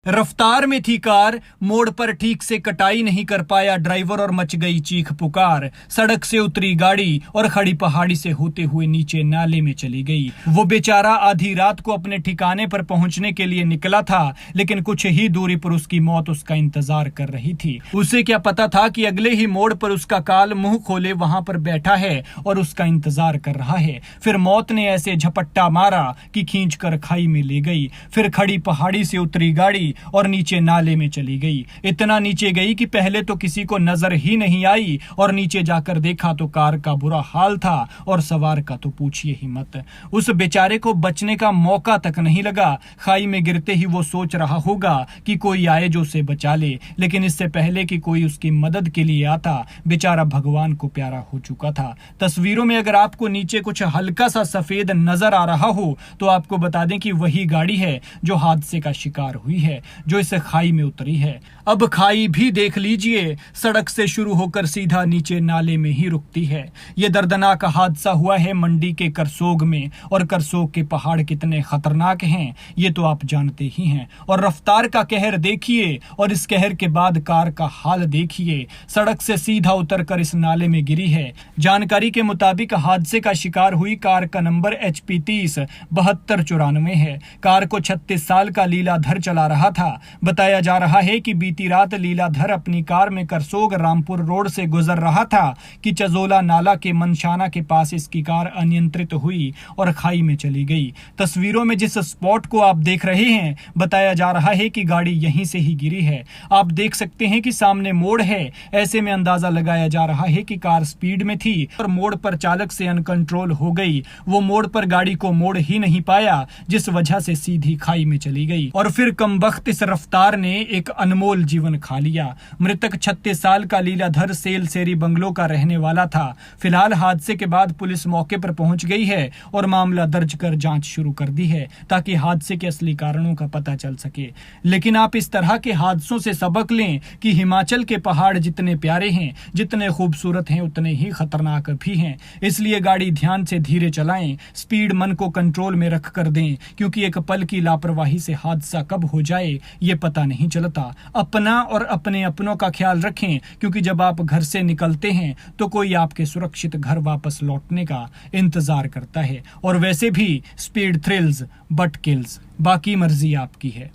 रफ्तार में थी कार, मोड़ पर ठीक से कटाई नहीं कर पाया ड्राइवर और मच गई चीख पुकार। सड़क से उतरी गाड़ी और खड़ी पहाड़ी से होते हुए नीचे नाले में चली गई। वो बेचारा आधी रात को अपने ठिकाने पर पहुंचने के लिए निकला था, लेकिन कुछ ही दूरी पर उसकी मौत उसका इंतजार कर रही थी। उसे क्या पता था कि अगले ही मोड़ पर उसका काल मुंह खोले वहां पर बैठा है और उसका इंतजार कर रहा है। फिर मौत ने ऐसे झपट्टा मारा कि खींच कर खाई में ले गई। फिर खड़ी पहाड़ी से उतरी गाड़ी और नीचे नाले में चली गई। इतना नीचे गई कि पहले तो किसी को नजर ही नहीं आई और नीचे जाकर देखा तो कार का बुरा हाल था और सवार का तो पूछिए ही मत। उस बेचारे को बचने का मौका तक नहीं लगा। खाई में गिरते ही वो सोच रहा होगा कि कोई आए जो उसे बचा ले, लेकिन इससे पहले कि कोई उसकी मदद के लिए आता, बेचारा भगवान को प्यारा हो चुका था। तस्वीरों में अगर आपको नीचे कुछ हल्का सा सफेद नजर आ रहा हो तो आपको बता दें कि वही गाड़ी है जो हादसे का शिकार हुई है, जो इस खाई में उतरी है। अब खाई भी देख लीजिए, सड़क से शुरू होकर सीधा नीचे नाले में ही रुकती है। यह दर्दनाक हादसा हुआ है मंडी के करसोग में, और करसोग के पहाड़ कितने खतरनाक हैं ये तो आप जानते ही हैं। और रफ्तार का कहर देखिए और इस कहर के बाद कार का हाल देखिए। सड़क से सीधा उतरकर इस नाले में गिरी है। जानकारी के मुताबिक हादसे का शिकार हुई कार का नंबर HP 30-7294 है। कार को 36 साल का लीलाधर चला रहा था। बताया जा रहा है कि बीती रात लीलाधर अपनी कार में करसोग रामपुर रोड से गुजर रहा था कि चजोला नाला के मनशाना के पास इसकी कार अनियंत्रित हुई और खाई में चली गई। तस्वीरों में जिस स्पॉट को आप देख रहे हैं, बताया जा रहा है कि गाड़ी यहीं से ही गिरी है। आप देख सकते हैं कि सामने मोड़ है। ऐसे में अंदाजा लगाया जा रहा है कि कार स्पीड में थी और मोड़ पर चालक से अनकंट्रोल हो गई। वो मोड़ पर गाड़ी को मोड़ ही नहीं पाया, जिस वजह से सीधी खाई में चली गई। और फिर कमबख्त इस रफ्तार ने एक अनमोल जीवन खा लिया। मृतक 36 साल का लीलाधर सेल सेरी बंगलो का रहने वाला था। फिलहाल हादसे के बाद पुलिस मौके पर पहुंच गई है और मामला दर्ज कर जांच शुरू कर दी है, ताकि हादसे के असली कारणों का पता चल सके। लेकिन आप इस तरह के हादसों से सबक लें कि हिमाचल के पहाड़ जितने प्यारे हैं, जितने खूबसूरत हैं, उतने ही खतरनाक भी हैं। इसलिए गाड़ी ध्यान से धीरे चलाएं, स्पीड मन को कंट्रोल में रख कर दें, क्योंकि एक पल की लापरवाही से हादसा कब हो जाए ये पता नहीं चलता। अपना और अपने अपनों का ख्याल रखें, क्योंकि जब आप घर से निकलते हैं तो कोई आपके सुरक्षित घर वापस लौटने का इंतजार करता है। और वैसे भी स्पीड थ्रिल्स बट किल्स, बाकी मर्जी आपकी है।